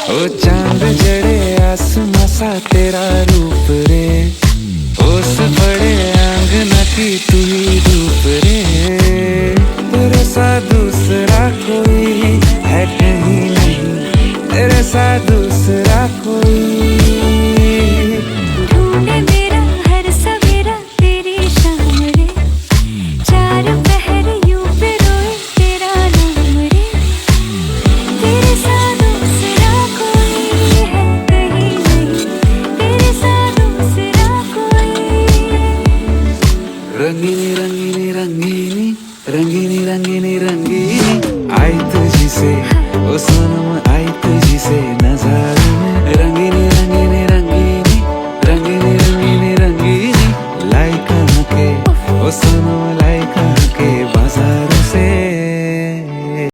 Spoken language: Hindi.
ओ चांद जड़े आसमां सा तेरा रूप रे, ओस बड़े आंगना की तू ही रूप रे। तेरे सा दूसरा कोई है कहीं नहीं, तेरे सा दूसरा कोई। ढूंढे मेरा हर सवेरा तेरी शाम रे, चार पहर यूं पे रोए तेरा नाम रे। तेरे सा दूसरा कोई है कहीं नहीं, तेरे सा दूसरा कोई। रंगीनी रंगीनी रंगीनी रंगीनी रंगीनी रंगीनी आई तुझी से ओ सनम